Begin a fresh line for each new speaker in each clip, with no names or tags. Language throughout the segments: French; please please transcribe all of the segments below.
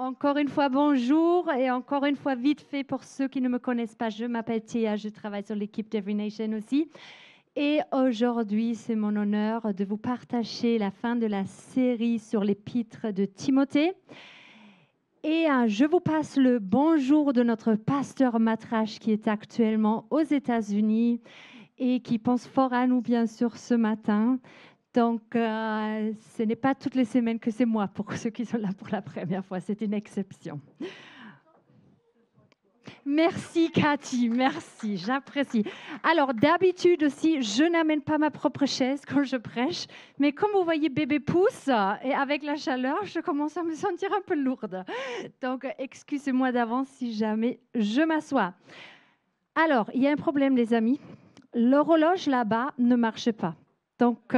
encore une fois, bonjour et encore une fois, vite fait pour ceux qui ne me connaissent pas, je m'appelle Théa, je travaille sur l'équipe d'Every Nation aussi. Et aujourd'hui, c'est mon honneur de vous partager la fin de la série sur l'épître de Timothée. Et je vous passe le bonjour de notre pasteur Matrache qui est actuellement aux États-Unis et qui pense fort à nous, bien sûr, ce matin. Donc, ce n'est pas toutes les semaines que c'est moi, pour ceux qui sont là pour la première fois. C'est une exception. Merci, Cathy. Merci, j'apprécie. Alors, d'habitude aussi, je n'amène pas ma propre chaise quand je prêche. Mais comme vous voyez, bébé pousse et avec la chaleur, je commence à me sentir un peu lourde. Donc, excusez-moi d'avance si jamais je m'assois. Alors, il y a un problème, les amis. L'horloge là-bas ne marche pas. Donc,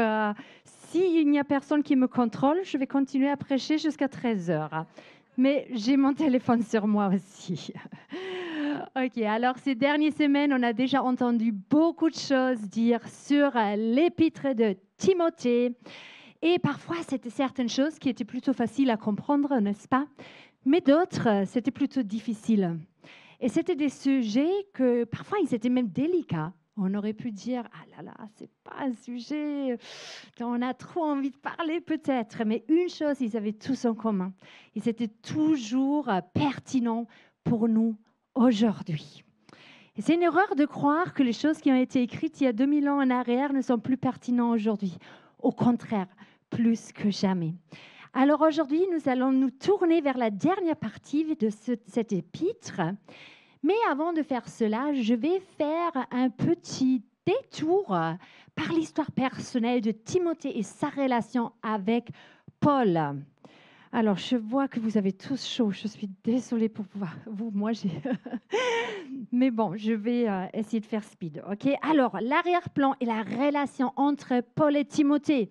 s'il n'y a personne qui me contrôle, je vais continuer à prêcher jusqu'à 13 heures. Mais j'ai mon téléphone sur moi aussi. OK, alors ces dernières semaines, on a déjà entendu beaucoup de choses dire sur l'épître de Timothée. Et parfois, c'était certaines choses qui étaient plutôt faciles à comprendre, n'est-ce pas? Mais d'autres, c'était plutôt difficile. Et c'était des sujets que parfois, ils étaient même délicats. On aurait pu dire, ah là là, c'est pas un sujet dont on a trop envie de parler peut-être. Mais une chose, ils avaient tous en commun. Ils étaient toujours pertinents pour nous aujourd'hui. Et c'est une erreur de croire que les choses qui ont été écrites il y a 2000 ans en arrière ne sont plus pertinentes aujourd'hui. Au contraire, plus que jamais. Alors aujourd'hui, nous allons nous tourner vers la dernière partie de cet épître. Mais avant de faire cela, je vais faire un petit détour par l'histoire personnelle de Timothée et sa relation avec Paul. Alors, je vois que vous avez tous chaud. Je suis désolée pour vous. Moi, j'ai... Mais bon, je vais essayer de faire speed. OK? Alors, l'arrière-plan et la relation entre Paul et Timothée.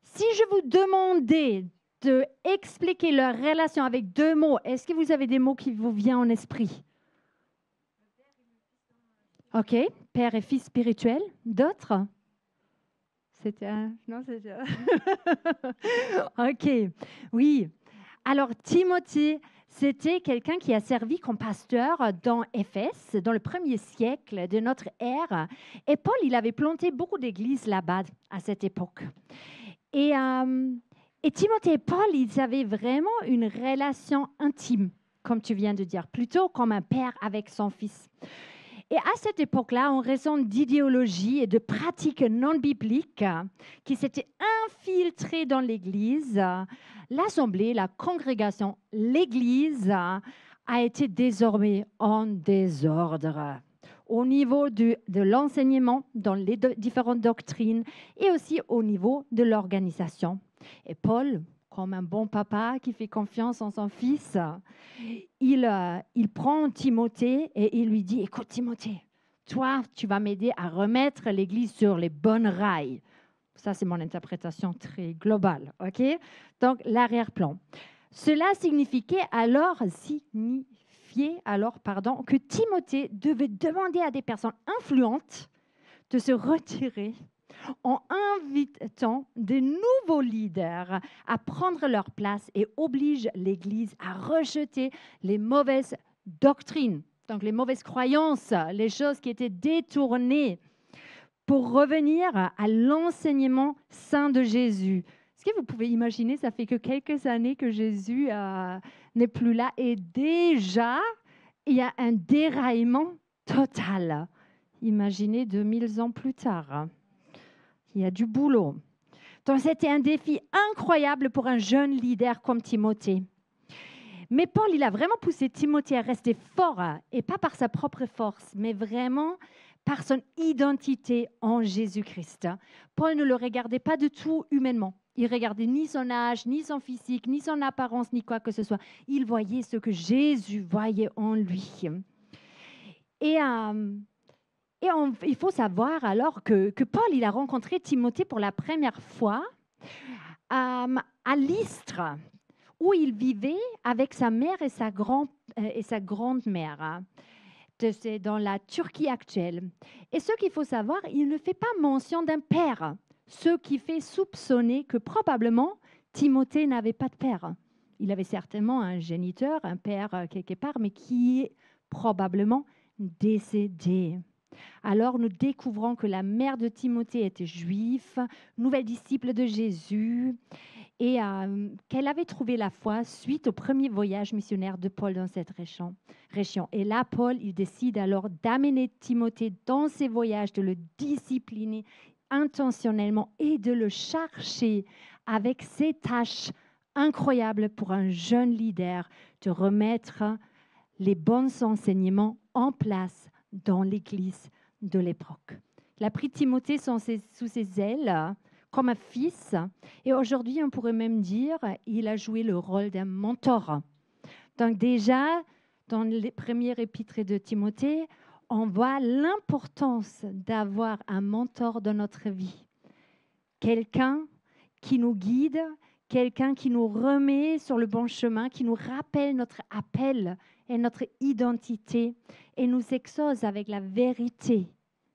Si je vous demandais d'expliquer leur relation avec 2 mots, est-ce que vous avez des mots qui vous viennent en esprit? OK, père et fils spirituel. D'autres? C'était un... Non, c'était... OK, oui. Alors, Timothée, c'était quelqu'un qui a servi comme pasteur dans Éphèse, dans le 1er siècle de notre ère. Et Paul, il avait planté beaucoup d'églises là-bas à cette époque. Et Timothée et Paul, ils avaient vraiment une relation intime, comme tu viens de dire, plutôt comme un père avec son fils. Et à cette époque-là, en raison d'idéologies et de pratiques non bibliques qui s'étaient infiltrées dans l'Église, l'Assemblée, la congrégation, l'Église a été désormais en désordre au niveau de l'enseignement dans les différentes doctrines et aussi au niveau de l'organisation. Et Paul, comme un bon papa qui fait confiance en son fils, il prend Timothée et il lui dit, écoute Timothée, toi, tu vas m'aider à remettre l'Église sur les bonnes rails. Ça, c'est mon interprétation très globale. OK? Donc, l'arrière-plan. Cela signifiait alors que Timothée devait demander à des personnes influentes de se retirer en invitant de nouveaux leaders à prendre leur place et oblige l'Église à rejeter les mauvaises doctrines, donc les mauvaises croyances, les choses qui étaient détournées pour revenir à l'enseignement saint de Jésus. Est-ce que vous pouvez imaginer, ça fait que quelques années que Jésus n'est plus là et déjà, il y a un déraillement total. Imaginez 2000 ans plus tard. Il y a du boulot. Donc, c'était un défi incroyable pour un jeune leader comme Timothée. Mais Paul, il a vraiment poussé Timothée à rester fort, et pas par sa propre force, mais vraiment par son identité en Jésus-Christ. Paul ne le regardait pas du tout humainement. Il regardait ni son âge, ni son physique, ni son apparence, ni quoi que ce soit. Il voyait ce que Jésus voyait en lui. Et il faut savoir alors que Paul, il a rencontré Timothée pour la première fois à Lystre, où il vivait avec sa mère et sa grand-mère. C'est dans la Turquie actuelle. Et ce qu'il faut savoir, il ne fait pas mention d'un père, ce qui fait soupçonner que probablement Timothée n'avait pas de père. Il avait certainement un géniteur, un père quelque part, mais qui est probablement décédé. Alors nous découvrons que la mère de Timothée était juive, nouvelle disciple de Jésus, et qu'elle avait trouvé la foi suite au premier voyage missionnaire de Paul dans cette région. Et là, Paul, il décide alors d'amener Timothée dans ses voyages, de le discipliner intentionnellement et de le chercher avec ces tâches incroyables pour un jeune leader, de remettre les bons enseignements en place dans l'Église de l'époque. Il a pris Timothée sous ses ailes comme un fils, et aujourd'hui, on pourrait même dire qu'il a joué le rôle d'un mentor. Donc déjà, dans les premiers épîtres de Timothée, on voit l'importance d'avoir un mentor dans notre vie. Quelqu'un qui nous guide, quelqu'un qui nous remet sur le bon chemin, qui nous rappelle notre appel et notre identité et nous exauce avec la vérité.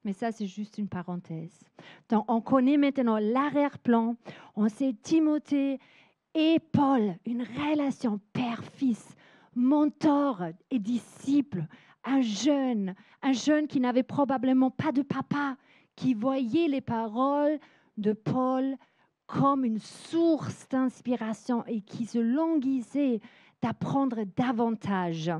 Mais ça, c'est juste une parenthèse. Donc, on connaît maintenant l'arrière-plan. On sait Timothée et Paul, une relation père-fils, mentor et disciple. Un jeune qui n'avait probablement pas de papa, qui voyait les paroles de Paul comme une source d'inspiration et qui se languissait d'apprendre davantage.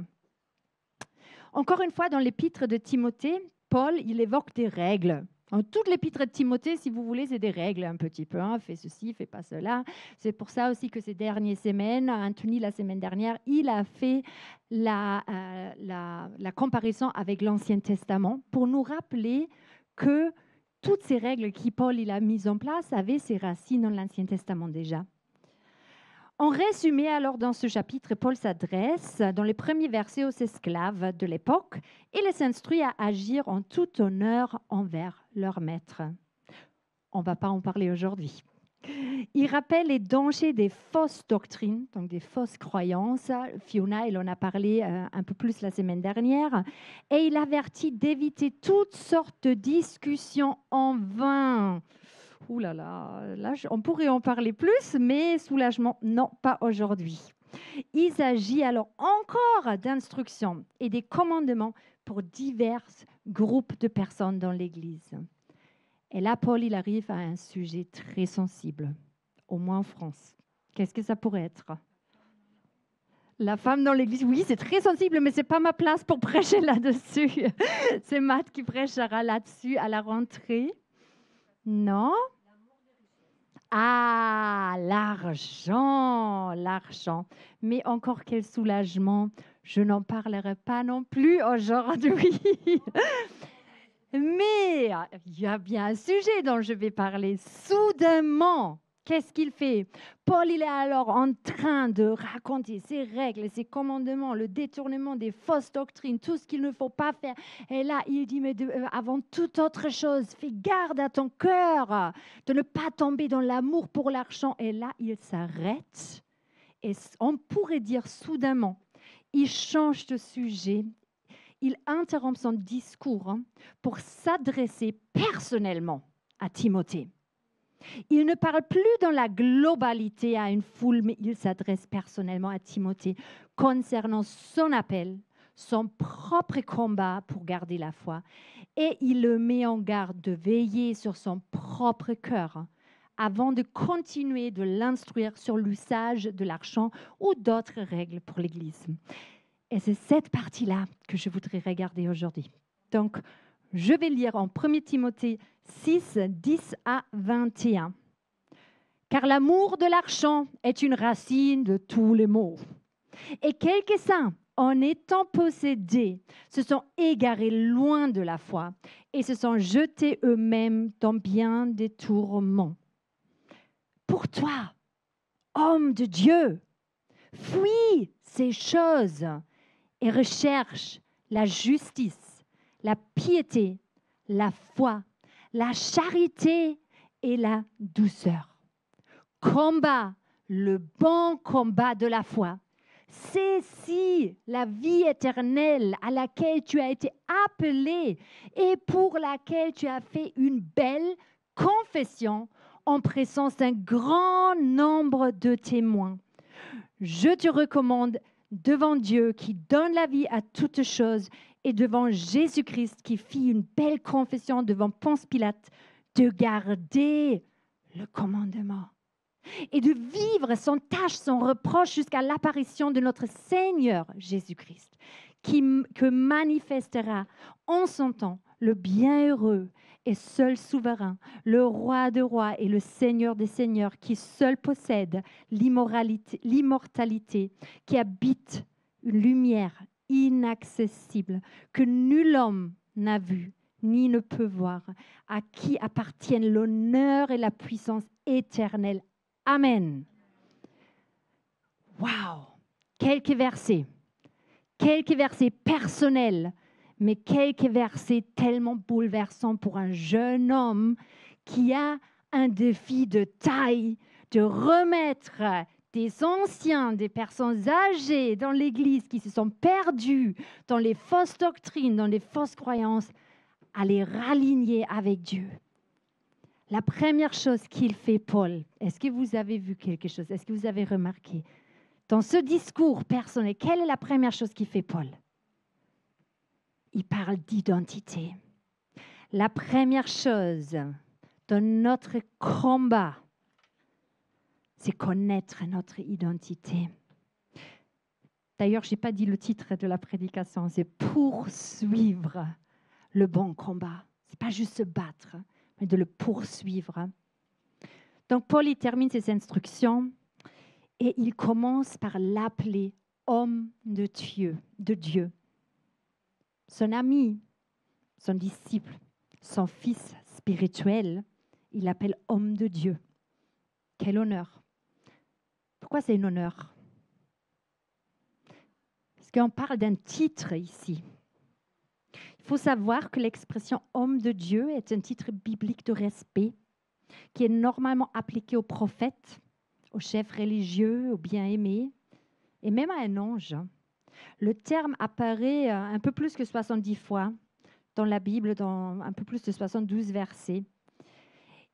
Encore une fois, dans l'épître de Timothée, Paul, il évoque des règles. Dans toute l'épître de Timothée, si vous voulez, c'est des règles un petit peu. Fais ceci, fais pas cela. C'est pour ça aussi que ces dernières semaines, Anthony, la semaine dernière, il a fait la comparaison avec l'Ancien Testament pour nous rappeler que toutes ces règles que Paul il a mises en place avaient ses racines dans l'Ancien Testament déjà. En résumé, alors, dans ce chapitre, Paul s'adresse dans les premiers versets aux esclaves de l'époque et les instruit à agir en tout honneur envers leur maître. On ne va pas en parler aujourd'hui. Il rappelle les dangers des fausses doctrines, donc des fausses croyances. Fiona, elle en a parlé un peu plus la semaine dernière. Et il avertit d'éviter toutes sortes de discussions en vain. Ouh là là, on pourrait en parler plus, mais soulagement, non, pas aujourd'hui. Il s'agit alors encore d'instructions et des commandements pour divers groupes de personnes dans l'Église. Et là, Paul, il arrive à un sujet très sensible, au moins en France. Qu'est-ce que ça pourrait être ? La femme dans l'Église, oui, c'est très sensible, mais ce n'est pas ma place pour prêcher là-dessus. C'est Matt qui prêchera là-dessus à la rentrée. Non ? Ah, l'argent. Mais encore quel soulagement. Je n'en parlerai pas non plus aujourd'hui. Mais il y a bien un sujet dont je vais parler. Soudainement, qu'est-ce qu'il fait ? Paul, il est alors en train de raconter ses règles, ses commandements, le détournement des fausses doctrines, tout ce qu'il ne faut pas faire. Et là, il dit, mais avant toute autre chose, fais garde à ton cœur de ne pas tomber dans l'amour pour l'argent. Et là, il s'arrête. Et on pourrait dire soudainement, il change de sujet. Il interrompt son discours pour s'adresser personnellement à Timothée. Il ne parle plus dans la globalité à une foule, mais il s'adresse personnellement à Timothée concernant son appel, son propre combat pour garder la foi. Et il le met en garde de veiller sur son propre cœur avant de continuer de l'instruire sur l'usage de l'argent ou d'autres règles pour l'Église. Et c'est cette partie-là que je voudrais regarder aujourd'hui. Donc, je vais lire en 1 Timothée 6, 10 à 21. « Car l'amour de l'argent est une racine de tous les maux. Et quelques-uns, en étant possédés, se sont égarés loin de la foi et se sont jetés eux-mêmes dans bien des tourments. Pour toi, homme de Dieu, fuis ces choses et recherche la justice, la piété, la foi, la charité et la douceur. Combat le bon combat de la foi. Saisis la vie éternelle à laquelle tu as été appelé et pour laquelle tu as fait une belle confession en présence d'un grand nombre de témoins. je te recommande devant Dieu qui donne la vie à toutes choses et devant Jésus-Christ qui fit une belle confession devant Ponce Pilate, de garder le commandement et de vivre sans tâche, sans reproche jusqu'à l'apparition de notre Seigneur Jésus-Christ, que manifestera en son temps le bienheureux et seul souverain, le roi des rois et le Seigneur des seigneurs, qui seul possède l'immortalité, qui habite une lumière inaccessible que nul homme n'a vue ni ne peut voir, à qui appartiennent l'honneur et la puissance éternelle. Amen. Waouh! Quelques versets personnels, mais quelques versets tellement bouleversants pour un jeune homme qui a un défi de taille de remettre des anciens, des personnes âgées dans l'Église qui se sont perdues dans les fausses doctrines, dans les fausses croyances, à les raligner avec Dieu. La première chose qu'il fait, Paul, est-ce que vous avez vu quelque chose? Est-ce que vous avez remarqué? Dans ce discours personnel, quelle est la première chose qu'il fait, Paul? Il parle d'identité. La première chose dans notre combat, c'est connaître notre identité. D'ailleurs, je n'ai pas dit le titre de la prédication, c'est poursuivre le bon combat. Ce n'est pas juste se battre, mais de le poursuivre. Donc, Paul, il termine ses instructions et il commence par l'appeler homme de Dieu. Son ami, son disciple, son fils spirituel, il l'appelle homme de Dieu. Quel honneur! Pourquoi c'est un honneur? Parce qu'on parle d'un titre ici. Il faut savoir que l'expression homme de Dieu est un titre biblique de respect qui est normalement appliqué aux prophètes, aux chefs religieux, aux bien-aimés et même à un ange. Le terme apparaît un peu plus que 70 fois dans la Bible, dans un peu plus de 72 versets.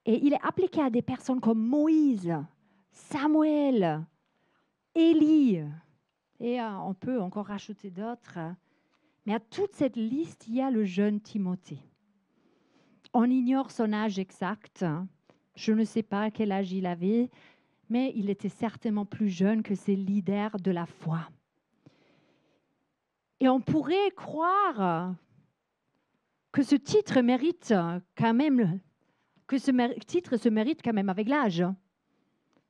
Et il est appliqué à des personnes comme Moïse, Samuel, Élie, et on peut encore rajouter d'autres. Mais à toute cette liste, il y a le jeune Timothée. On ignore son âge exact. Je ne sais pas quel âge il avait, mais il était certainement plus jeune que ses leaders de la foi. Et on pourrait croire que ce titre mérite quand même, titre se mérite quand même avec l'âge.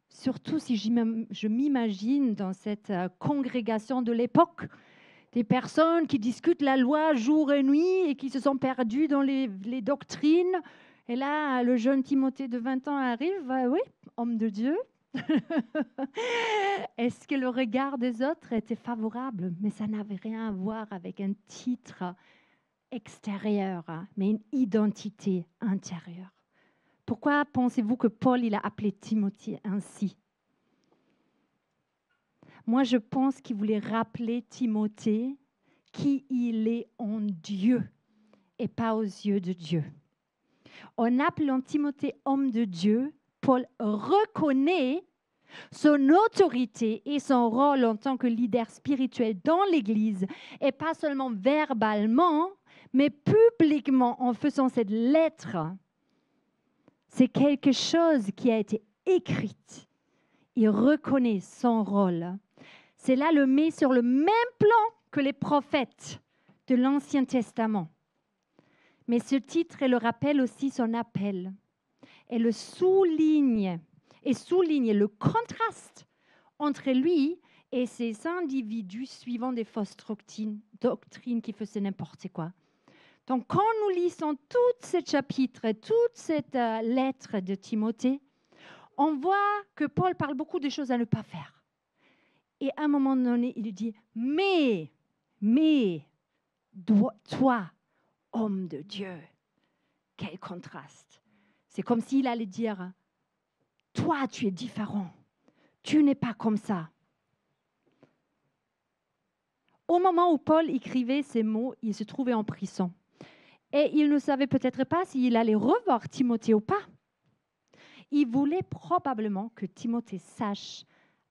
Surtout si je m'imagine dans cette congrégation de l'époque, des personnes qui discutent la loi jour et nuit et qui se sont perdues dans les doctrines. Et là, le jeune Timothée de 20 ans arrive, oui, homme de Dieu. Est-ce que le regard des autres était favorable? Mais ça n'avait rien à voir avec un titre extérieur, mais une identité intérieure. Pourquoi pensez-vous que Paul il a appelé Timothée ainsi? Moi, je pense qu'il voulait rappeler Timothée qui il est en Dieu et pas aux yeux de Dieu. En appelant Timothée homme de Dieu, Paul reconnaît son autorité et son rôle en tant que leader spirituel dans l'Église, et pas seulement verbalement, mais publiquement en faisant cette lettre. C'est quelque chose qui a été écrit. Il reconnaît son rôle. Cela le met sur le même plan que les prophètes de l'Ancien Testament. Mais ce titre le rappelle aussi son appel et souligne le contraste entre lui et ces individus suivant des fausses doctrines qui faisaient n'importe quoi. Donc, quand nous lisons tout ce chapitre, toute cette lettre de Timothée, on voit que Paul parle beaucoup de choses à ne pas faire. Et à un moment donné, il dit « Mais, toi, homme de Dieu, quel contraste !» C'est comme s'il allait dire « Toi, tu es différent. Tu n'es pas comme ça. » Au moment où Paul écrivait ces mots, il se trouvait en prison. Et il ne savait peut-être pas s'il allait revoir Timothée ou pas. Il voulait probablement que Timothée sache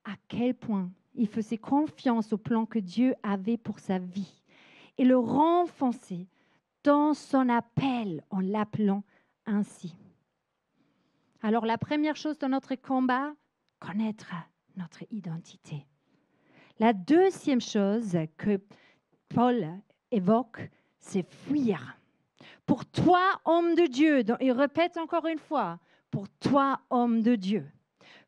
à quel point il faisait confiance au plan que Dieu avait pour sa vie et le renfonçait dans son appel en l'appelant ainsi. Alors la première chose dans notre combat, connaître notre identité. La deuxième chose que Paul évoque, c'est fuir. Pour toi, homme de Dieu, il répète encore une fois, pour toi, homme de Dieu,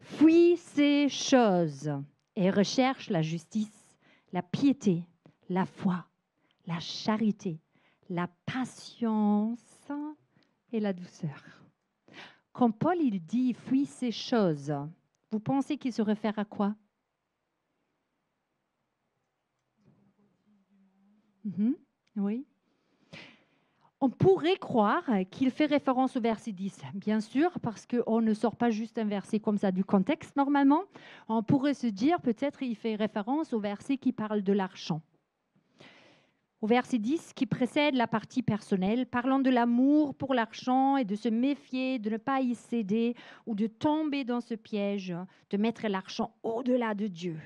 fuis ces choses et recherche la justice, la piété, la foi, la charité, la patience et la douceur. Quand Paul il dit « fuis ces choses », vous pensez qu'il se réfère à quoi? Oui. On pourrait croire qu'il fait référence au verset 10, bien sûr, parce qu'on ne sort pas juste un verset comme ça du contexte normalement. On pourrait se dire peut-être qu'il fait référence au verset qui parle de l'argent. Au verset 10 qui précède la partie personnelle, parlant de l'amour pour l'argent et de se méfier, de ne pas y céder ou de tomber dans ce piège, de mettre l'argent au-delà de Dieu,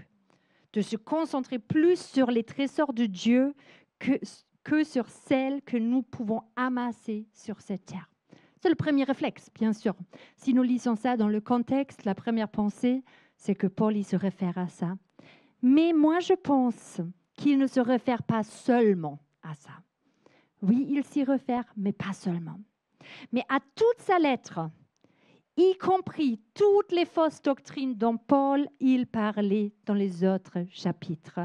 de se concentrer plus sur les trésors de Dieu que sur celles que nous pouvons amasser sur cette terre. C'est le premier réflexe, bien sûr. Si nous lisons ça dans le contexte, la première pensée, c'est que Paul il se réfère à ça. Mais moi, je pense qu'il ne se réfère pas seulement à ça. Oui, il s'y réfère, mais pas seulement. Mais à toute sa lettre, y compris toutes les fausses doctrines dont Paul il parlait dans les autres chapitres,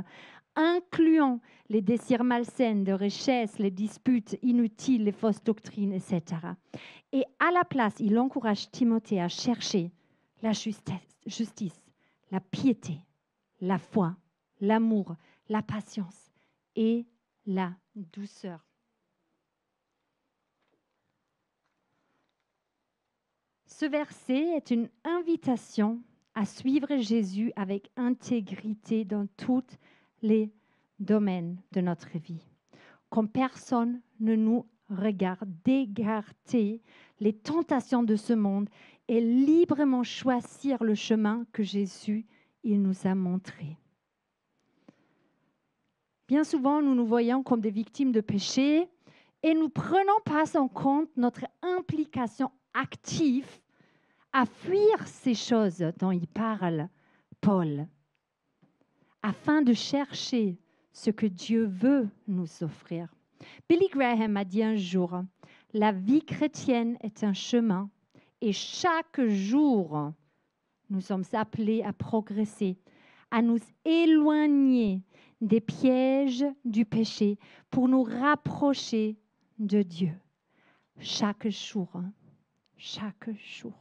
incluant les désirs malsains de richesse, les disputes inutiles, les fausses doctrines, etc. Et à la place, il encourage Timothée à chercher la justice, la piété, la foi, l'amour, la patience et la douceur. Ce verset est une invitation à suivre Jésus avec intégrité dans tous les domaines de notre vie. Comme personne ne nous regarde, d'écarter les tentations de ce monde et librement choisir le chemin que Jésus il nous a montré. Bien souvent, nous nous voyons comme des victimes de péché et nous ne prenons pas en compte notre implication active à fuir ces choses dont il parle, Paul, afin de chercher ce que Dieu veut nous offrir. Billy Graham a dit un jour, « La vie chrétienne est un chemin et chaque jour, nous sommes appelés à progresser, à nous éloigner des pièges du péché pour nous rapprocher de Dieu. Chaque jour, chaque jour,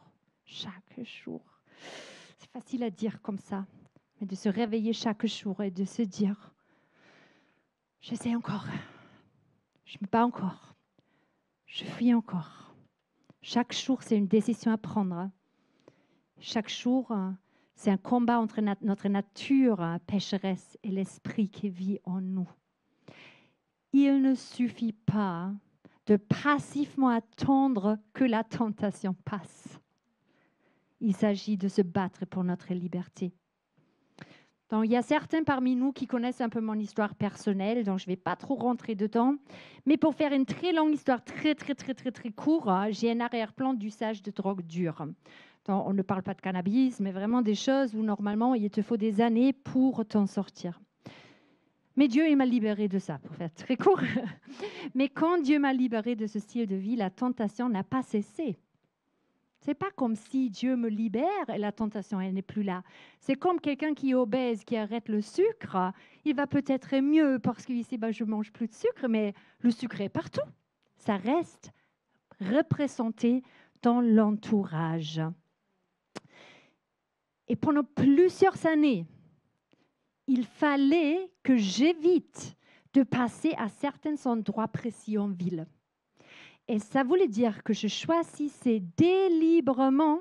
chaque jour. » C'est facile à dire comme ça, mais de se réveiller chaque jour et de se dire, j'essaie encore, je me bats encore, je fuis encore. Chaque jour, c'est une décision à prendre. Chaque jour, c'est un combat entre notre nature pécheresse et l'esprit qui vit en nous. Il ne suffit pas de passivement attendre que la tentation passe. Il s'agit de se battre pour notre liberté. Donc, il y a certains parmi nous qui connaissent un peu mon histoire personnelle, donc je ne vais pas trop rentrer dedans. Mais pour faire une très longue histoire, très courte, j'ai un arrière-plan d'usage de drogue dure. Donc, on ne parle pas de cannabis, mais vraiment des choses où normalement, il te faut des années pour t'en sortir. Mais Dieu, il m'a libérée de ça, pour faire très court. Mais quand Dieu m'a libérée de ce style de vie, la tentation n'a pas cessé. Ce n'est pas comme si Dieu me libère et la tentation, elle n'est plus là. C'est comme quelqu'un qui est obèse, qui arrête le sucre. Il va peut-être mieux parce qu'il dit, je ne mange plus de sucre, mais le sucre est partout. Ça reste représenté dans l'entourage. Et pendant plusieurs années, il fallait que j'évite de passer à certains endroits précis en ville. Et ça voulait dire que je choisissais délibérément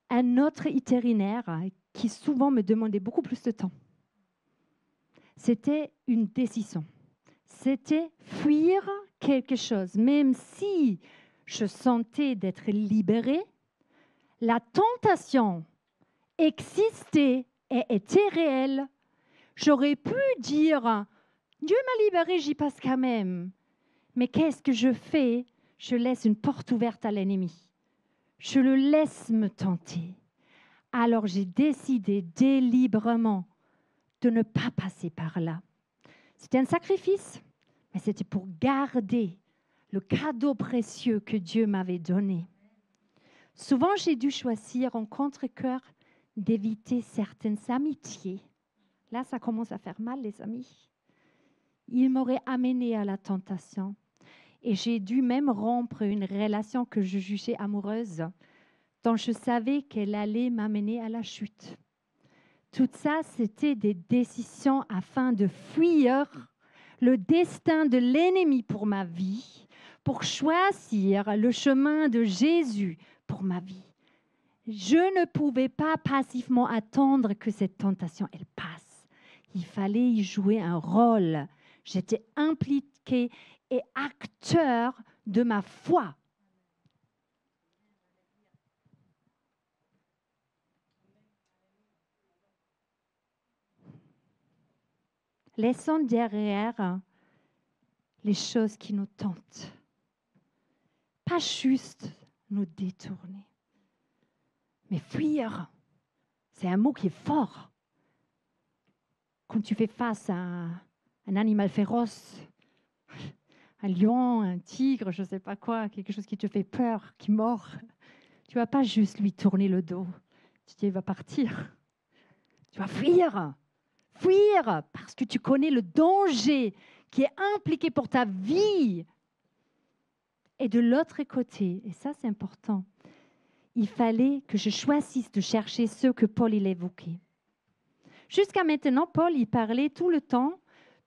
un autre itinéraire qui souvent me demandait beaucoup plus de temps. C'était une décision. C'était fuir quelque chose. Même si je sentais d'être libérée, la tentation existait et était réel. J'aurais pu dire, Dieu m'a libéré, j'y passe quand même. Mais qu'est-ce que je fais? Je laisse une porte ouverte à l'ennemi. Je le laisse me tenter. Alors j'ai décidé délibérément de ne pas passer par là. C'était un sacrifice, mais c'était pour garder le cadeau précieux que Dieu m'avait donné. Souvent, j'ai dû choisir en contre-cœur d'éviter certaines amitiés. Là, ça commence à faire mal, les amis. Ils m'auraient amené à la tentation. Et j'ai dû même rompre une relation que je jugeais amoureuse, dont je savais qu'elle allait m'amener à la chute. Tout ça, c'était des décisions afin de fuir le destin de l'ennemi pour ma vie, pour choisir le chemin de Jésus pour ma vie. Je ne pouvais pas passivement attendre que cette tentation, elle passe. Il fallait y jouer un rôle. J'étais impliquée et acteur de ma foi. Laissons derrière les choses qui nous tentent. Pas juste nous détourner, mais fuir. C'est un mot qui est fort. Quand tu fais face à un animal féroce, un lion, un tigre, je ne sais pas quoi, quelque chose qui te fait peur, qui mord, tu ne vas pas juste lui tourner le dos. Tu dis, il va partir. Tu vas fuir. Fuir parce que tu connais le danger qui est impliqué pour ta vie. Et de l'autre côté, et ça c'est important, il fallait que je choisisse de chercher ce que Paul il évoquait. Jusqu'à maintenant, Paul il parlait tout le temps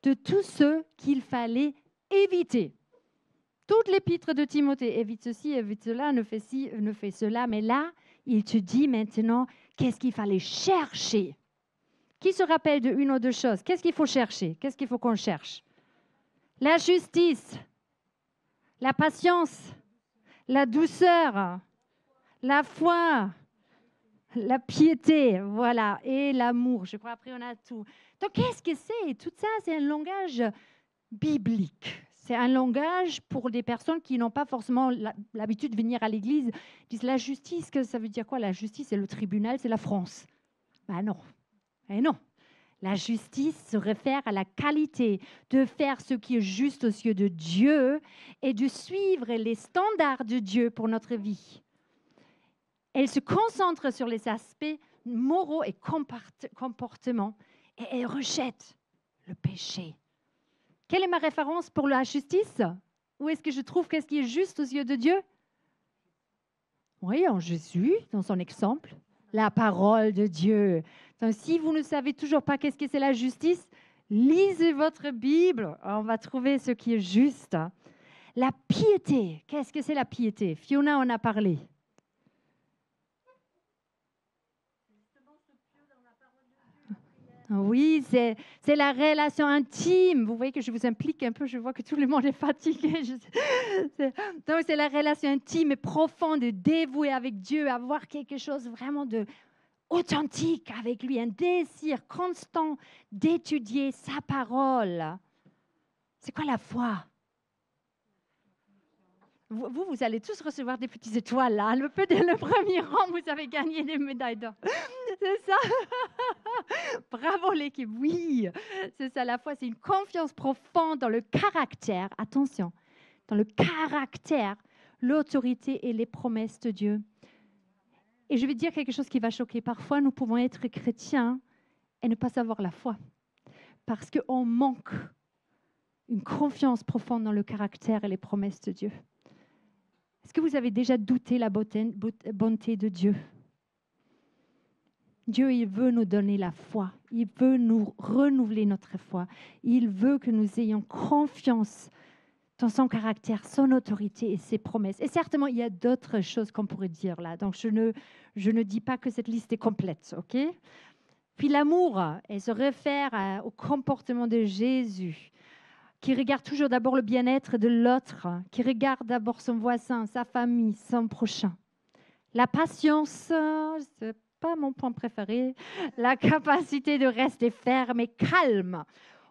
de tout ce qu'il fallait éviter. Toute l'épître de Timothée, évite ceci, évite cela, ne fais ci, ne fais cela. Mais là, il te dit maintenant qu'est-ce qu'il fallait chercher. Qui se rappelle de une ou deux choses? Qu'est-ce qu'il faut chercher? Qu'est-ce qu'il faut qu'on cherche? La justice, la patience, la douceur, la foi, la piété, voilà, et l'amour. Je crois après on a tout. Donc qu'est-ce que c'est? Tout ça, c'est un langage biblique. C'est un langage pour des personnes qui n'ont pas forcément l'habitude de venir à l'église. Ils disent la justice, que ça veut dire quoi? La justice, c'est le tribunal, c'est la France. Ben non. Et non. La justice se réfère à la qualité de faire ce qui est juste aux yeux de Dieu et de suivre les standards de Dieu pour notre vie. Elle se concentre sur les aspects moraux et comportements et elle rejette le péché. Quelle est ma référence pour la justice? Où est-ce que je trouve qu'est-ce qui est juste aux yeux de Dieu? Oui, en Jésus, dans son exemple, la parole de Dieu. Donc, si vous ne savez toujours pas qu'est-ce que c'est la justice, lisez votre Bible. On va trouver ce qui est juste. La piété, qu'est-ce que c'est la piété? Fiona en a parlé. Oui, c'est la relation intime. Vous voyez que je vous implique un peu, je vois que tout le monde est fatigué. Donc, c'est la relation intime et profonde, dévouée avec Dieu, avoir quelque chose vraiment de authentique avec lui, un désir constant d'étudier sa parole. C'est quoi la foi? Vous allez tous recevoir des petites étoiles là. Le premier rang, vous avez gagné des médailles d'or. C'est ça. Bravo l'équipe. Oui, c'est ça. La foi, c'est une confiance profonde dans le caractère. Attention, dans le caractère, l'autorité et les promesses de Dieu. Et je vais dire quelque chose qui va choquer. Parfois, nous pouvons être chrétiens et ne pas savoir la foi parce qu'on manque une confiance profonde dans le caractère et les promesses de Dieu. Est-ce que vous avez déjà douté la bonté de Dieu? Dieu, il veut nous donner la foi. Il veut nous renouveler notre foi. Il veut que nous ayons confiance dans son caractère, son autorité et ses promesses. Et certainement, il y a d'autres choses qu'on pourrait dire là. Donc, je ne dis pas que cette liste est complète, ok? Puis l'amour, elle se réfère au comportement de Jésus, qui regarde toujours d'abord le bien-être de l'autre, qui regarde d'abord son voisin, sa famille, son prochain. La patience, pas mon point préféré, la capacité de rester ferme et calme,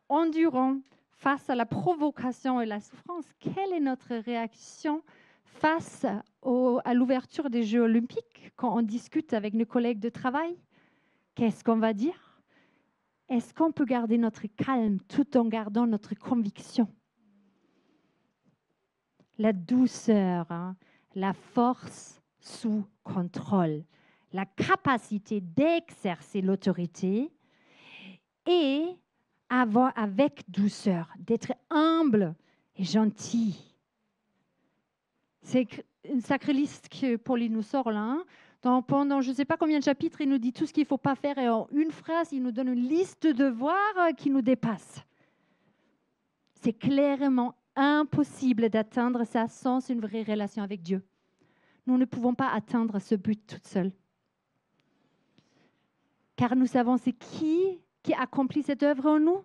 endurant face à la provocation et la souffrance. Quelle est notre réaction face à l'ouverture des Jeux olympiques quand on discute avec nos collègues de travail? Qu'est-ce qu'on va dire? Est-ce qu'on peut garder notre calme tout en gardant notre conviction? La douceur, hein, la force sous contrôle, la capacité d'exercer l'autorité et avoir avec douceur, d'être humble et gentil. C'est une sacrée liste que Pauline nous sort là. Hein. Pendant je ne sais pas combien de chapitres, il nous dit tout ce qu'il ne faut pas faire et en une phrase, il nous donne une liste de devoirs qui nous dépasse. C'est clairement impossible d'atteindre ça sans une vraie relation avec Dieu. Nous ne pouvons pas atteindre ce but toute seule. Car nous savons c'est qui accomplit cette œuvre en nous.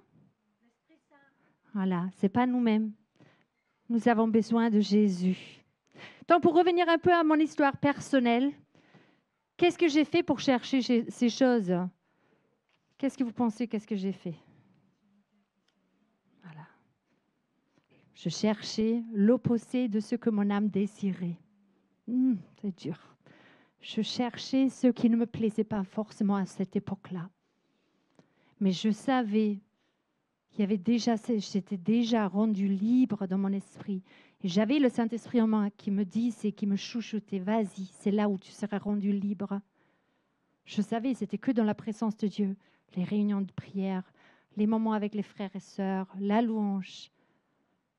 Voilà, ce n'est pas nous-mêmes. Nous avons besoin de Jésus. Donc, pour revenir un peu à mon histoire personnelle, qu'est-ce que j'ai fait pour chercher ces choses? Qu'est-ce que vous pensez? Qu'est-ce que j'ai fait? Voilà. Je cherchais l'opposé de ce que mon âme désirait. C'est dur. Je cherchais ce qui ne me plaisait pas forcément à cette époque-là. Mais je savais j'étais déjà rendue libre dans mon esprit. Et j'avais le Saint-Esprit en moi qui me disait, qui me chouchoutait, vas-y, c'est là où tu seras rendu libre. Je savais, c'était que dans la présence de Dieu, les réunions de prière, les moments avec les frères et sœurs, la louange.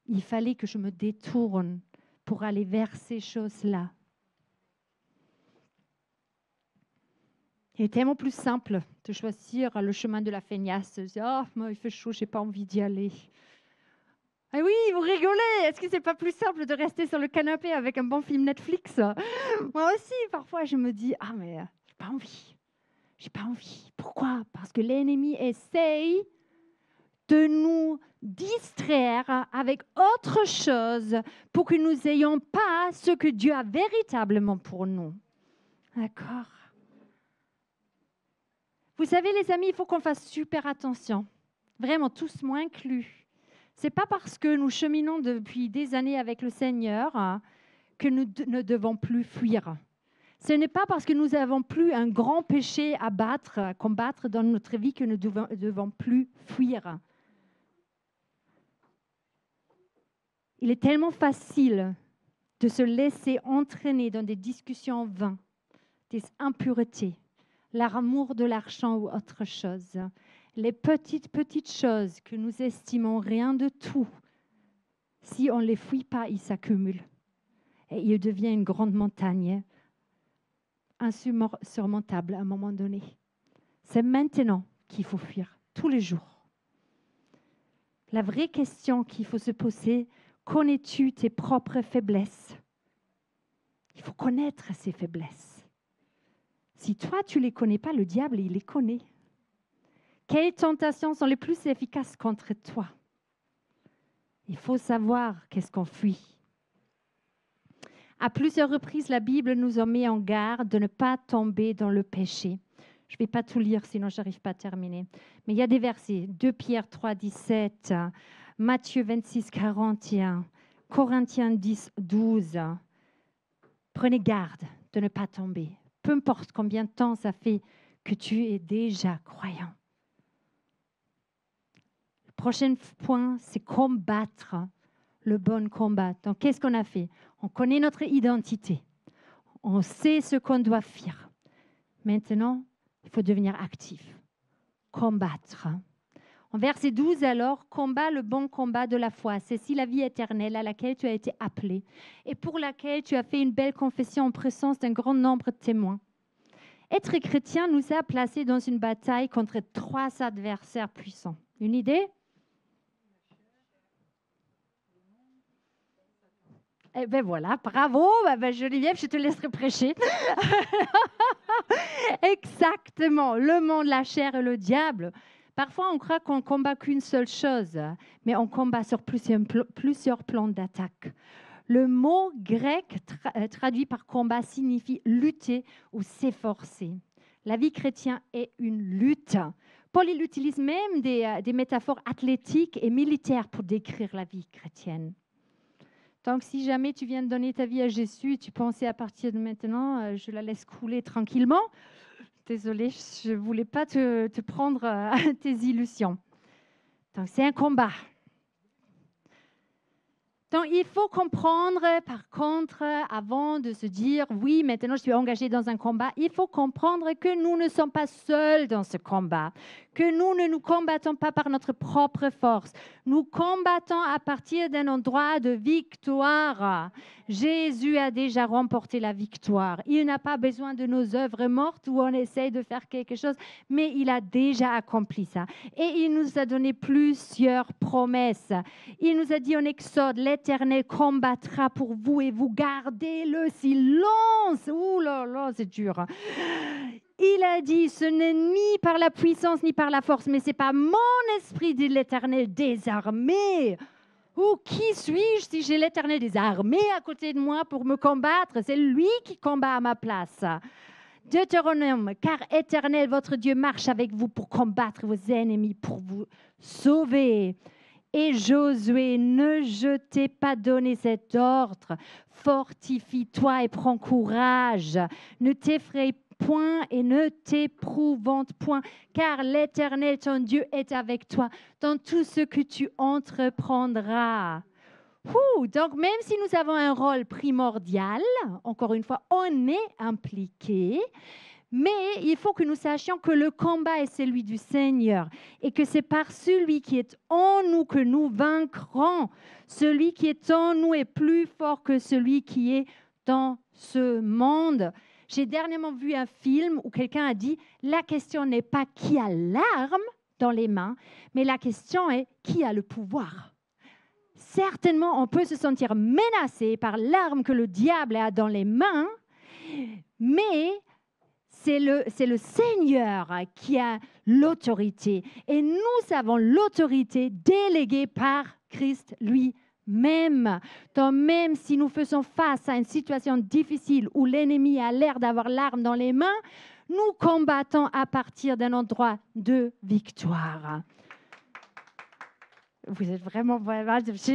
Il fallait que je me détourne pour aller vers ces choses-là. Il est tellement plus simple de choisir le chemin de la feignasse. Moi, il fait chaud, je n'ai pas envie d'y aller. Ah oui, vous rigolez. Est-ce que ce n'est pas plus simple de rester sur le canapé avec un bon film Netflix? Moi aussi, parfois, je me dis, mais je n'ai pas envie. Je n'ai pas envie. Pourquoi? Parce que l'ennemi essaye de nous distraire avec autre chose pour que nous n'ayons pas ce que Dieu a véritablement pour nous. D'accord? Vous savez, les amis, il faut qu'on fasse super attention. Vraiment, tous moi inclus. Ce n'est pas parce que nous cheminons depuis des années avec le Seigneur que nous ne devons plus fuir. Ce n'est pas parce que nous n'avons plus un grand péché à combattre dans notre vie que nous ne devons plus fuir. Il est tellement facile de se laisser entraîner dans des discussions vaines, des impuretés, l'amour de l'argent ou autre chose. Les petites choses que nous estimons rien de tout, si on ne les fuit pas, ils s'accumulent. Et il devient une grande montagne, insurmontable à un moment donné. C'est maintenant qu'il faut fuir, tous les jours. La vraie question qu'il faut se poser, connais-tu tes propres faiblesses? Il faut connaître ses faiblesses. Si toi, tu ne les connais pas, le diable, il les connaît. Quelles tentations sont les plus efficaces contre toi? Il faut savoir qu'est-ce qu'on fuit. À plusieurs reprises, la Bible nous a mis en garde de ne pas tomber dans le péché. Je ne vais pas tout lire, sinon je n'arrive pas à terminer. Mais il y a des versets, 2 Pierre 3, 17, Matthieu 26, 41, Corinthiens 10, 12. Prenez garde de ne pas tomber. Peu importe combien de temps ça fait que tu es déjà croyant. Le prochain point, c'est combattre le bon combat. Donc, qu'est-ce qu'on a fait? On connaît notre identité. On sait ce qu'on doit faire. Maintenant, il faut devenir actif. Combattre. En verset 12, alors, combat le bon combat de la foi. C'est si la vie éternelle à laquelle tu as été appelé et pour laquelle tu as fait une belle confession en présence d'un grand nombre de témoins. Être chrétien nous a placés dans une bataille contre 3 adversaires puissants. Une idée? Eh bien voilà, bravo, Geneviève, je te laisserai prêcher. Exactement, le monde, la chair et le diable. Parfois, on croit qu'on ne combat qu'une seule chose, mais on combat sur plusieurs plans d'attaque. Le mot grec traduit par combat signifie lutter ou s'efforcer. La vie chrétienne est une lutte. Paul il utilise même des métaphores athlétiques et militaires pour décrire la vie chrétienne. Donc, si jamais tu viens de donner ta vie à Jésus et tu pensais à partir de maintenant, je la laisse couler tranquillement, désolée, je ne voulais pas te prendre à tes illusions. Donc, c'est un combat. Donc, il faut comprendre, par contre, avant de se dire, oui, maintenant je suis engagé dans un combat, il faut comprendre que nous ne sommes pas seuls dans ce combat, que nous ne nous combattons pas par notre propre force. Nous combattons à partir d'un endroit de victoire. Jésus a déjà remporté la victoire. Il n'a pas besoin de nos œuvres mortes où on essaie de faire quelque chose, mais il a déjà accompli ça. Et il nous a donné plusieurs promesses. Il nous a dit en Exode, l'Éternel combattra pour vous et vous gardez le silence. Ouh là là, c'est dur. Il a dit, ce n'est ni par la puissance ni par la force, mais c'est par mon esprit, dit l'Éternel, des armées. Ou qui suis-je si j'ai l'Éternel des armées à côté de moi pour me combattre? C'est lui qui combat à ma place. Deutéronome, car Éternel, votre Dieu, marche avec vous pour combattre vos ennemis, pour vous sauver. Et Josué, ne je t'ai pas donné cet ordre. Fortifie-toi et prends courage. Ne t'effraie point et ne t'épouvante point, car l'Éternel, ton Dieu, est avec toi dans tout ce que tu entreprendras. Donc, même si nous avons un rôle primordial, encore une fois, on est impliqué. Mais il faut que nous sachions que le combat est celui du Seigneur et que c'est par celui qui est en nous que nous vaincrons. Celui qui est en nous est plus fort que celui qui est dans ce monde. J'ai dernièrement vu un film où quelqu'un a dit « La question n'est pas qui a l'arme dans les mains, mais la question est qui a le pouvoir ». Certainement, on peut se sentir menacé par l'arme que le diable a dans les mains, mais c'est le Seigneur qui a l'autorité. Et nous avons l'autorité déléguée par Christ lui-même. Donc même si nous faisons face à une situation difficile où l'ennemi a l'air d'avoir l'arme dans les mains, nous combattons à partir d'un endroit de victoire. Vous êtes vraiment...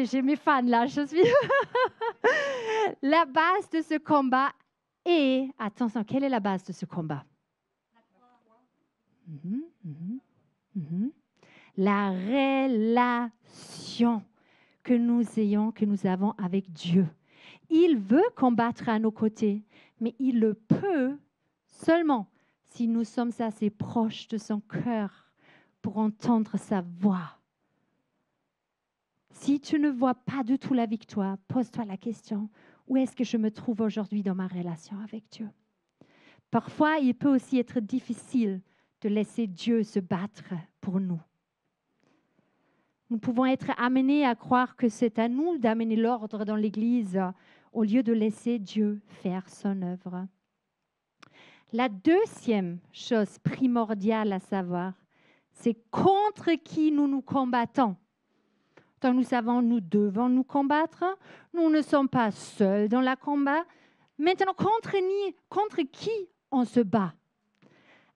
J'ai mes fans là, je suis... La base de ce combat est... Attention, quelle est la base de ce combat? La relation que nous avons avec Dieu. Il veut combattre à nos côtés, mais il le peut seulement si nous sommes assez proches de son cœur pour entendre sa voix. Si tu ne vois pas du tout la victoire, pose-toi la question, où est-ce que je me trouve aujourd'hui dans ma relation avec Dieu? Parfois, il peut aussi être difficile de laisser Dieu se battre pour nous. Nous pouvons être amenés à croire que c'est à nous d'amener l'ordre dans l'Église au lieu de laisser Dieu faire son œuvre. La deuxième chose primordiale à savoir, c'est contre qui nous nous combattons. Donc nous savons, nous devons nous combattre. Nous ne sommes pas seuls dans le combat. Maintenant, contre qui on se bat?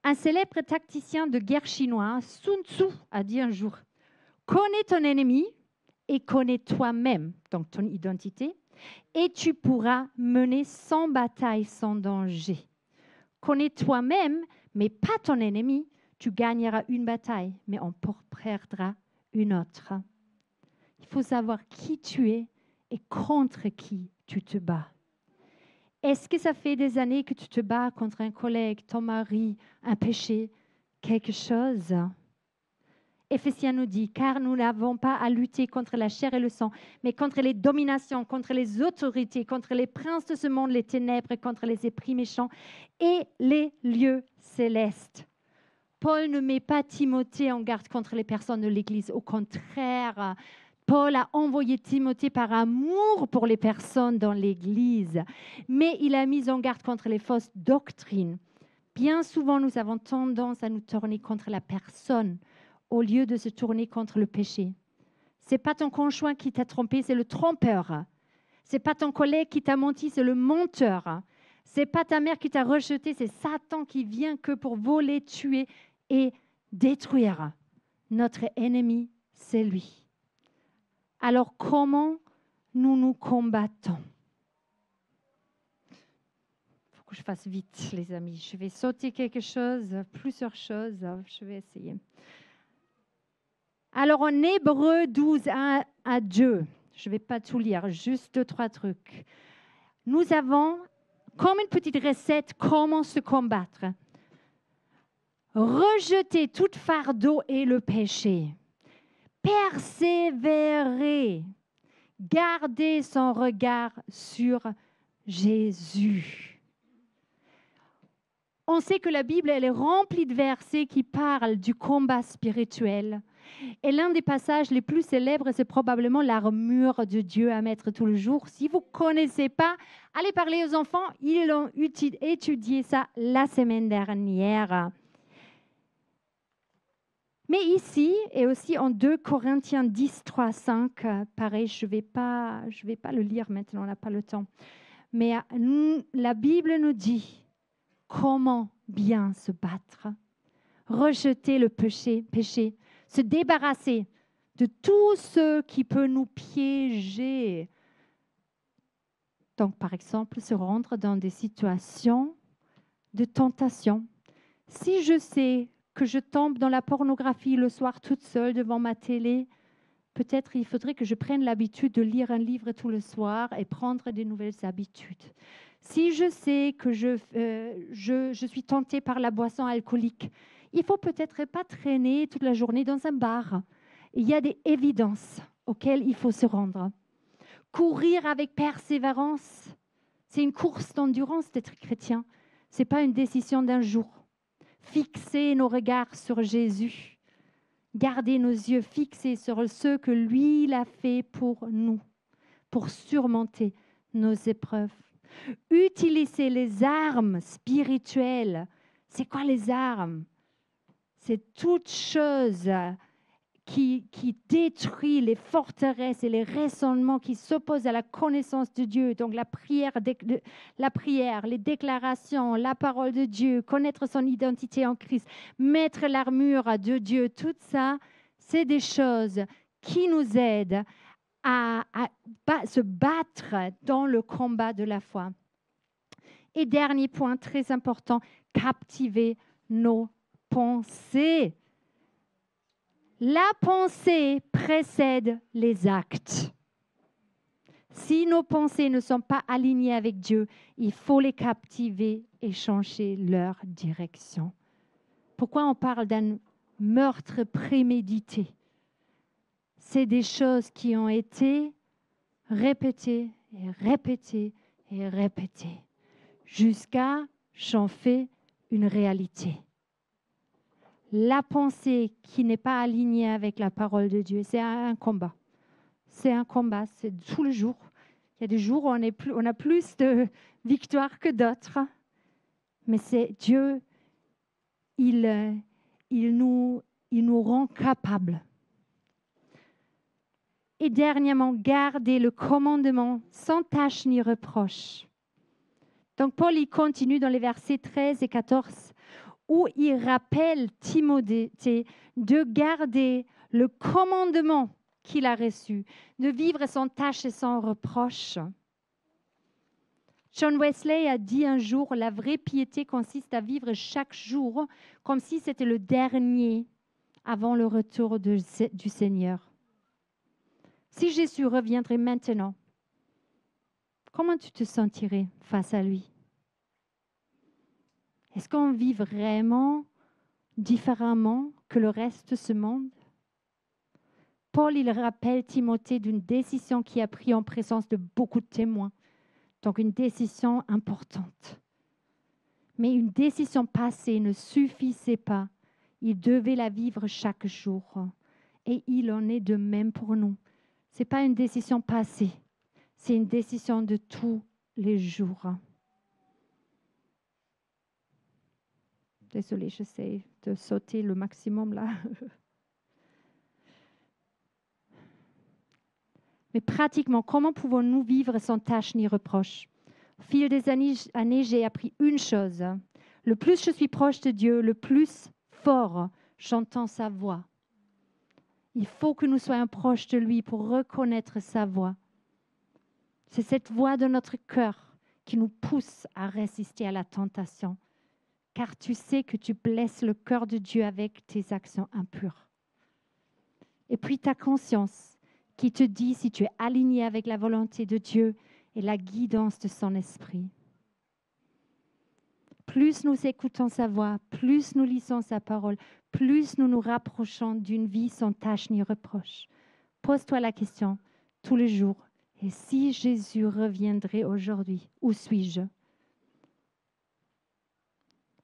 Un célèbre tacticien de guerre chinois, Sun Tzu, a dit un jour, « Connais ton ennemi et connais toi-même, donc ton identité, et tu pourras mener sans bataille, sans danger. Connais toi-même, mais pas ton ennemi, tu gagneras une bataille, mais on perdra une autre. » Il faut savoir qui tu es et contre qui tu te bats. Est-ce que ça fait des années que tu te bats contre un collègue, ton mari, un péché, quelque chose? Éphésiens nous dit, car nous n'avons pas à lutter contre la chair et le sang, mais contre les dominations, contre les autorités, contre les princes de ce monde, les ténèbres, contre les esprits méchants et les lieux célestes. Paul ne met pas Timothée en garde contre les personnes de l'Église. Au contraire, Paul a envoyé Timothée par amour pour les personnes dans l'Église, mais il a mis en garde contre les fausses doctrines. Bien souvent, nous avons tendance à nous tourner contre la personne au lieu de se tourner contre le péché. Ce n'est pas ton conjoint qui t'a trompé, c'est le trompeur. Ce n'est pas ton collègue qui t'a menti, c'est le menteur. C'est pas ta mère qui t'a rejeté, c'est Satan qui vient que pour voler, tuer et détruire. Notre ennemi, c'est lui. Alors comment nous nous combattons? Il faut que je fasse vite, les amis. Je vais sauter quelque chose, plusieurs choses. Je vais essayer. Alors en Hébreux 12, 1 à 2, je ne vais pas tout lire, juste 2-3 trucs. Nous avons comme une petite recette comment se combattre. Rejeter tout fardeau et le péché. Persévérer. Garder son regard sur Jésus. On sait que la Bible, elle est remplie de versets qui parlent du combat spirituel. Et l'un des passages les plus célèbres, c'est probablement l'armure de Dieu à mettre tout le jour. Si vous ne connaissez pas, allez parler aux enfants. Ils ont étudié ça la semaine dernière. Mais ici, et aussi en 2 Corinthiens 10, 3, 5, pareil, je vais pas le lire maintenant, on n'a pas le temps. Mais la Bible nous dit comment bien se battre, rejeter le péché, se débarrasser de tout ce qui peut nous piéger. Donc, par exemple, se rendre dans des situations de tentation. Si je sais que je tombe dans la pornographie le soir toute seule devant ma télé, peut-être il faudrait que je prenne l'habitude de lire un livre tout le soir et prendre des nouvelles habitudes. Si je sais que je suis tentée par la boisson alcoolique, il faut peut-être pas traîner toute la journée dans un bar. Il y a des évidences auxquelles il faut se rendre. Courir avec persévérance, c'est une course d'endurance d'être chrétien. Ce n'est pas une décision d'un jour. Fixer nos regards sur Jésus. Garder nos yeux fixés sur ce que lui il a fait pour nous, pour surmonter nos épreuves. Utiliser les armes spirituelles. C'est quoi les armes? C'est toute chose qui détruit les forteresses et les raisonnements qui s'opposent à la connaissance de Dieu. Donc la prière, les déclarations, la parole de Dieu, connaître son identité en Christ, mettre l'armure de Dieu, tout ça, c'est des choses qui nous aident à se battre dans le combat de la foi. Et dernier point très important, captiver nos pensées. La pensée précède les actes. Si nos pensées ne sont pas alignées avec Dieu, il faut les captiver et changer leur direction. Pourquoi on parle d'un meurtre prémédité? C'est des choses qui ont été répétées et répétées et répétées jusqu'à j'en fais une réalité. La pensée qui n'est pas alignée avec la parole de Dieu, c'est un combat. C'est un combat, c'est tout le jour. Il y a des jours où on a plus de victoires que d'autres. Mais c'est Dieu, il nous rend capables. Et dernièrement, garder le commandement sans tâche ni reproche. Donc Paul, il continue dans les versets 13 et 14 où il rappelle Timothée de garder le commandement qu'il a reçu, de vivre sans tâche et sans reproche. John Wesley a dit un jour, la vraie piété consiste à vivre chaque jour comme si c'était le dernier avant le retour du Seigneur. Si Jésus reviendrait maintenant, comment tu te sentirais face à lui? Est-ce qu'on vit vraiment différemment que le reste de ce monde? Paul, il rappelle Timothée d'une décision qu'il a prise en présence de beaucoup de témoins. Donc, une décision importante. Mais une décision passée ne suffisait pas. Il devait la vivre chaque jour. Et il en est de même pour nous. Ce n'est pas une décision passée. C'est une décision de tous les jours. Désolée, j'essaie de sauter le maximum là. Mais pratiquement, comment pouvons-nous vivre sans tâche ni reproche? Au fil des années, j'ai appris une chose. Le plus je suis proche de Dieu, le plus fort j'entends sa voix. Il faut que nous soyons proches de lui pour reconnaître sa voix. C'est cette voix de notre cœur qui nous pousse à résister à la tentation, car tu sais que tu blesses le cœur de Dieu avec tes actions impures. Et puis ta conscience qui te dit si tu es aligné avec la volonté de Dieu et la guidance de son esprit. Plus nous écoutons sa voix, plus nous lisons sa parole, plus nous nous rapprochons d'une vie sans tâche ni reproche. Pose-toi la question tous les jours. Et si Jésus reviendrait aujourd'hui, où suis-je?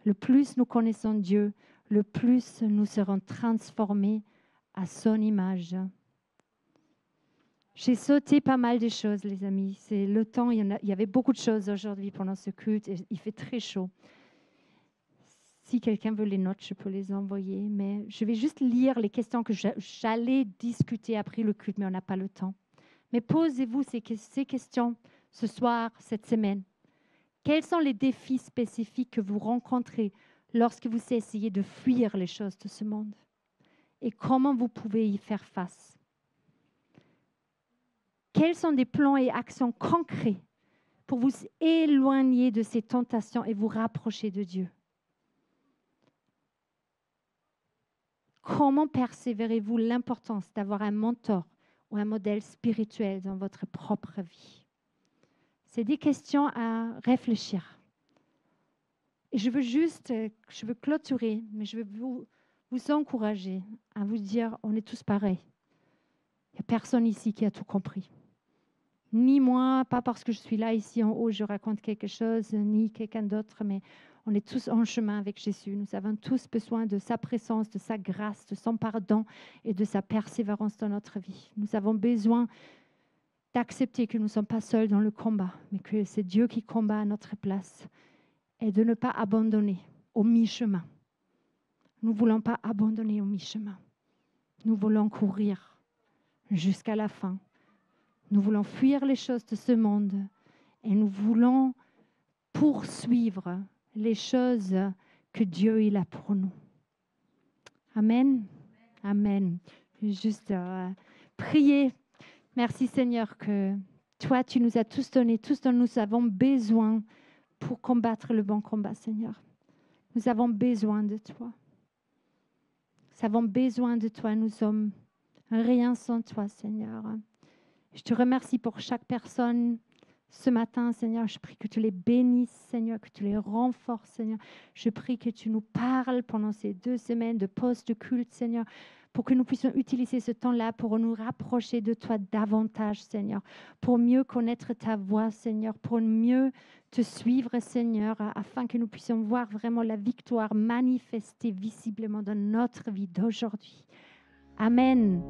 Le plus nous connaissons Dieu, le plus nous serons transformés à son image. J'ai sauté pas mal de choses, les amis. C'est le temps, il y avait beaucoup de choses aujourd'hui pendant ce culte. Et il fait très chaud. Si quelqu'un veut les notes, je peux les envoyer. Mais je vais juste lire les questions que j'allais discuter après le culte, mais on n'a pas le temps. Mais posez-vous ces questions ce soir, cette semaine. Quels sont les défis spécifiques que vous rencontrez lorsque vous essayez de fuir les choses de ce monde? Et comment vous pouvez y faire face? Quels sont des plans et actions concrets pour vous éloigner de ces tentations et vous rapprocher de Dieu? Comment persévérez-vous l'importance d'avoir un mentor ou un modèle spirituel dans votre propre vie? C'est des questions à réfléchir. Et je veux clôturer, mais je veux vous encourager à vous dire, on est tous pareils. Il n'y a personne ici qui a tout compris. Ni moi, pas parce que je suis là ici en haut, je raconte quelque chose, ni quelqu'un d'autre, mais on est tous en chemin avec Jésus. Nous avons tous besoin de sa présence, de sa grâce, de son pardon et de sa persévérance dans notre vie. Nous avons besoin d'accepter que nous ne sommes pas seuls dans le combat, mais que c'est Dieu qui combat à notre place et de ne pas abandonner au mi-chemin. Nous ne voulons pas abandonner au mi-chemin. Nous voulons courir jusqu'à la fin. Nous voulons fuir les choses de ce monde et nous voulons poursuivre les choses que Dieu il a pour nous. Amen. Amen. Juste prier. Merci Seigneur que toi, tu nous as tous donné, tous dont nous avons besoin pour combattre le bon combat, Seigneur. Nous avons besoin de toi. Nous avons besoin de toi. Nous sommes rien sans toi, Seigneur. Je te remercie pour chaque personne ce matin, Seigneur. Je prie que tu les bénisses, Seigneur, que tu les renforces, Seigneur. Je prie que tu nous parles pendant ces 2 semaines de pause de culte, Seigneur, pour que nous puissions utiliser ce temps-là pour nous rapprocher de toi davantage, Seigneur, pour mieux connaître ta voix, Seigneur, pour mieux te suivre, Seigneur, afin que nous puissions voir vraiment la victoire manifestée visiblement dans notre vie d'aujourd'hui. Amen.